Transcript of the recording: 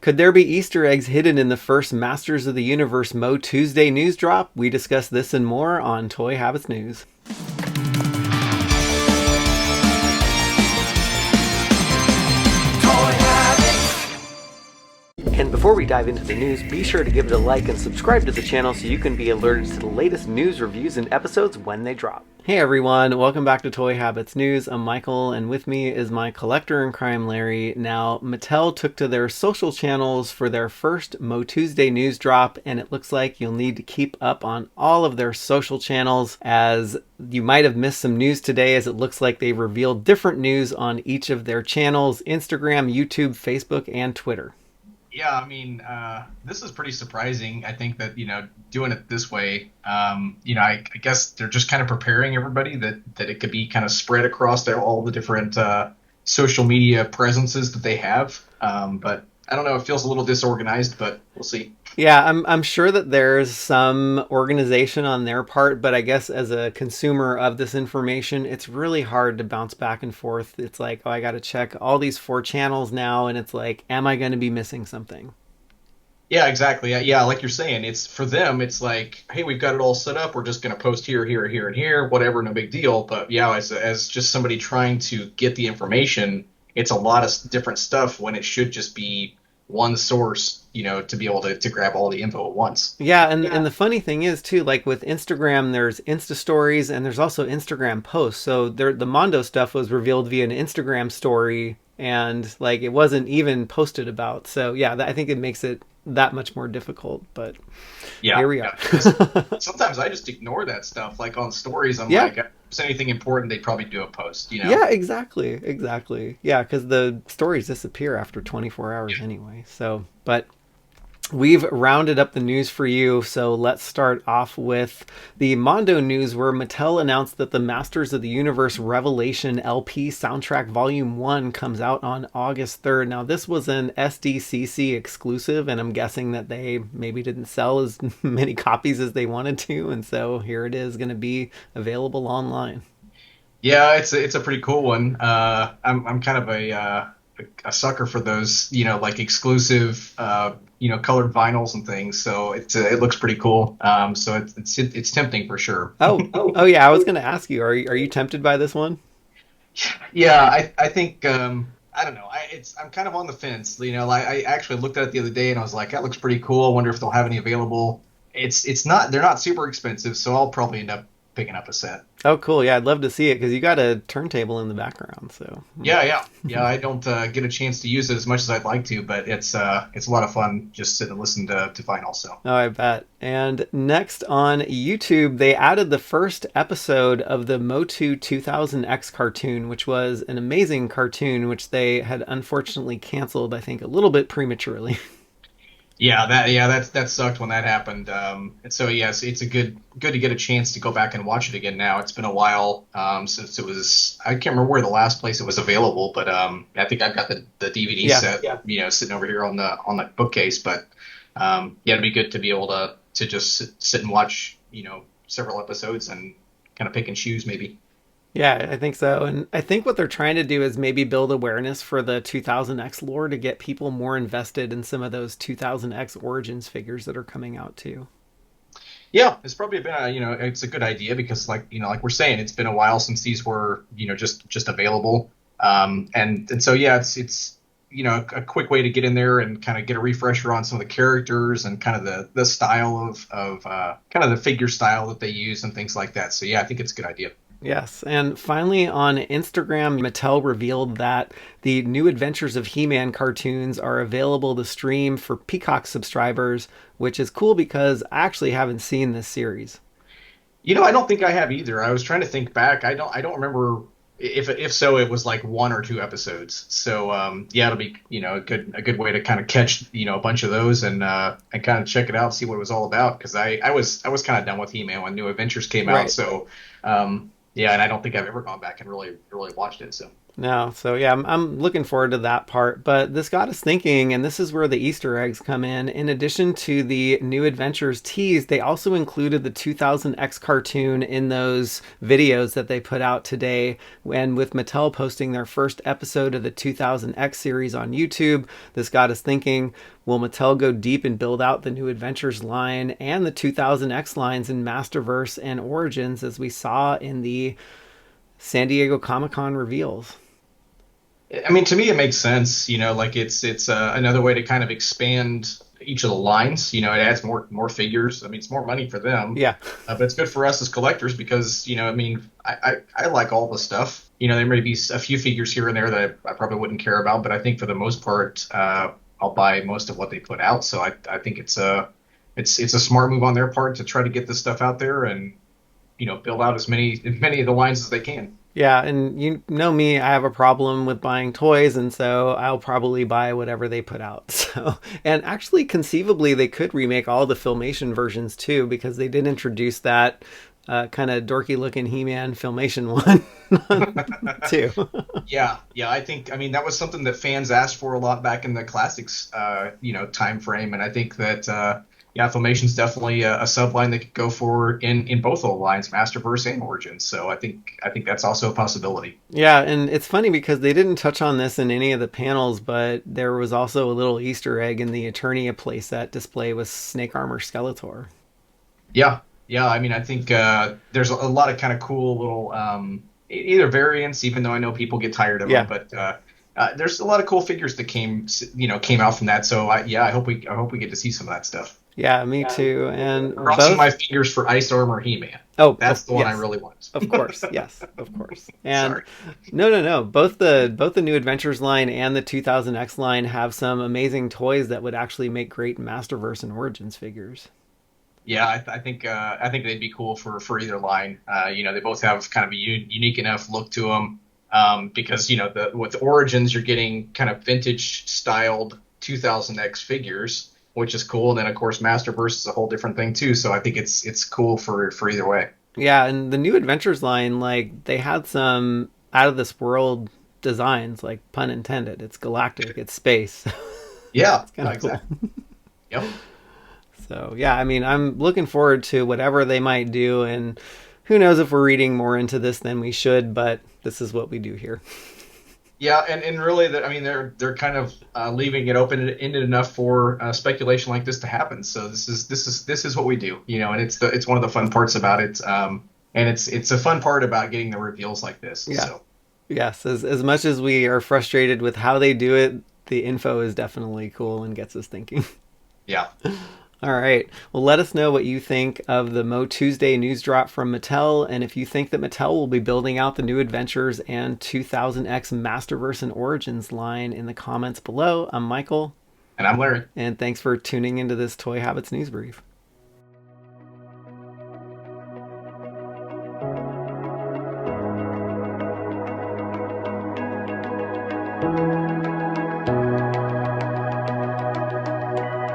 Could there be Easter eggs hidden in the first Masters of the Universe MOTUesday news drop? We discuss this and more on Toy Habits News. And before we dive into the news, be sure to give it a like and subscribe to the channel so you can be alerted to the latest news, reviews, and episodes when they drop. Hey everyone, welcome back to Toy Habits News. I'm Michael, and with me is my collector in crime, Larry. Now, Mattel took to their social channels for their first MOTUesday news drop, and it looks like you'll need to keep up on all of their social channels, as you might have missed some news today, as it looks like they've revealed different news on each of their channels: Instagram, YouTube, Facebook, and Twitter. Yeah, I mean, this is pretty surprising. I think that, doing it this way, I guess they're just kind of preparing everybody that it could be kind of spread across all the different social media presences that they have. But I don't know, it feels a little disorganized, but we'll see. Yeah, I'm sure that there's some organization on their part, but I guess as a consumer of this information, it's really hard to bounce back and forth. It's like, oh, I got to check all these 4 channels now, and it's like, am I going to be missing something? Yeah, exactly. Yeah, like you're saying, it's for them, it's like, hey, we've got it all set up. We're just going to post here, here, here, and here, whatever, no big deal. But yeah, as just somebody trying to get the information, it's a lot of different stuff when it should just be one source, to be able to grab all the info at once. Yeah, and the funny thing is too, like with Instagram, there's Insta stories and there's also Instagram posts. So the Mondo stuff was revealed via an Instagram story, and like it wasn't even posted about. So yeah, I think it makes it that much more difficult. But yeah, here we are. Sometimes I just ignore that stuff. Like on stories, I'm like, if there's anything important, they'd probably do a post. Yeah, exactly. Yeah, because the stories disappear after 24 hours anyway. So, but we've rounded up the news for you, so let's start off with the Mondo news, where Mattel announced that the Masters of the Universe Revelation LP Soundtrack Volume 1 comes out on August 3rd. Now, this was an SDCC exclusive, and I'm guessing that they maybe didn't sell as many copies as they wanted to, and so here it is going to be available online. Yeah, it's a pretty cool one. I'm kind of a sucker for those, like exclusive, colored vinyls and things. So it looks pretty cool. So it's tempting for sure. Oh yeah, I was going to ask you, are you tempted by this one? Yeah, I think I don't know. I'm kind of on the fence. I actually looked at it the other day and I was like, that looks pretty cool. I wonder if they'll have any available. They're not super expensive, so I'll probably end up picking up a set. Oh, cool. Yeah, I'd love to see it because you got a turntable in the background. So yeah. I don't get a chance to use it as much as I'd like to, but it's a lot of fun just sitting and listening to vinyl. So I bet. And next on YouTube, they added the first episode of the MOTU 2000X cartoon, which was an amazing cartoon, which they had unfortunately canceled, I think, a little bit prematurely. Yeah, that sucked when that happened. And so yes, it's good to get a chance to go back and watch it again now. It's been a while since it was. I can't remember where the last place it was available, but I think I've got the DVD set, sitting over here on the bookcase. But it'd be good to be able to just sit and watch, several episodes and kind of pick and choose maybe. Yeah, I think so. And I think what they're trying to do is maybe build awareness for the 2000X lore to get people more invested in some of those 2000X Origins figures that are coming out too. Yeah, it's probably been it's a good idea because like we're saying, it's been a while since these were, just available. And so, yeah, it's a quick way to get in there and kind of get a refresher on some of the characters and kind of the style of kind of the figure style that they use and things like that. So, yeah, I think it's a good idea. Yes, and finally on Instagram, Mattel revealed that the New Adventures of He-Man cartoons are available to stream for Peacock subscribers, which is cool because I actually haven't seen this series. I don't think I have either. I was trying to think back. I don't remember if so it was like 1 or 2 episodes. So it'll be a good way to kind of catch a bunch of those and kind of check it out, see what it was all about, because I was kind of done with He-Man when New Adventures came out. So. Yeah, and I don't think I've ever gone back and really watched it. So No, so yeah, I'm looking forward to that part. But this got us thinking, and this is where the Easter eggs come in. In addition to the New Adventures tease, they also included the 2000X cartoon in those videos that they put out today. And with Mattel posting their first episode of the 2000X series on YouTube, this got us thinking, will Mattel go deep and build out the New Adventures line and the 2000X lines in Masterverse and Origins, as we saw in the San Diego Comic-Con reveals? I mean, to me, it makes sense. Like it's another way to kind of expand each of the lines. It adds more figures. I mean, it's more money for them. Yeah. But it's good for us as collectors because I mean, I like all the stuff. There may be a few figures here and there that I probably wouldn't care about, but I think for the most part, I'll buy most of what they put out. So I think it's a smart move on their part to try to get this stuff out there and build out as many of the lines as they can. Yeah, and you know me, I have a problem with buying toys, and so I'll probably buy whatever they put out. So, and actually, conceivably, they could remake all the Filmation versions too, because they did introduce that kind of dorky-looking He-Man Filmation one too. Yeah. I mean, that was something that fans asked for a lot back in the classics, time frame, and I think that. Filmation's definitely a subline that could go for in both of the lines, Masterverse and Origins. So I think that's also a possibility. Yeah, and it's funny because they didn't touch on this in any of the panels, but there was also a little Easter egg in the Eternia playset display with Snake Armor Skeletor. Yeah. I mean, I think there's a lot of kind of cool little either variants, even though I know people get tired of them, but. There's a lot of cool figures that came out from that. So I hope we get to see some of that stuff. Yeah, me too. And crossing my fingers for Ice Armor He-Man. Oh, that's the one I really want. Of course, yes, of course. And Sorry. No. Both the New Adventures line and the 2000X line have some amazing toys that would actually make great Masterverse and Origins figures. Yeah, I think they'd be cool for either line. They both have kind of a unique enough look to them. Because with Origins you're getting kind of vintage styled 2000X figures, which is cool, and then of course Masterverse is a whole different thing too. So I think it's cool for either way. Yeah, and the New Adventures line, like they had some out of this world designs, like pun intended. It's galactic, it's space. Yeah, it's kind of exactly. Cool. Yep. So yeah, I mean, I'm looking forward to whatever they might do, and who knows if we're reading more into this than we should, but this is what we do here. Yeah, and really, they're kind of leaving it open-ended enough for speculation like this to happen. So this is what we do, and it's one of the fun parts about it, and it's a fun part about getting the reveals like this. Yeah. So. Yes, as much as we are frustrated with how they do it, the info is definitely cool and gets us thinking. Yeah. All right. Well, let us know what you think of the MOTUesday news drop from Mattel, and if you think that Mattel will be building out the New Adventures and 2000X Masterverse and Origins line in the comments below. I'm Michael. And I'm Larry. And thanks for tuning into this Toy Habits News Brief.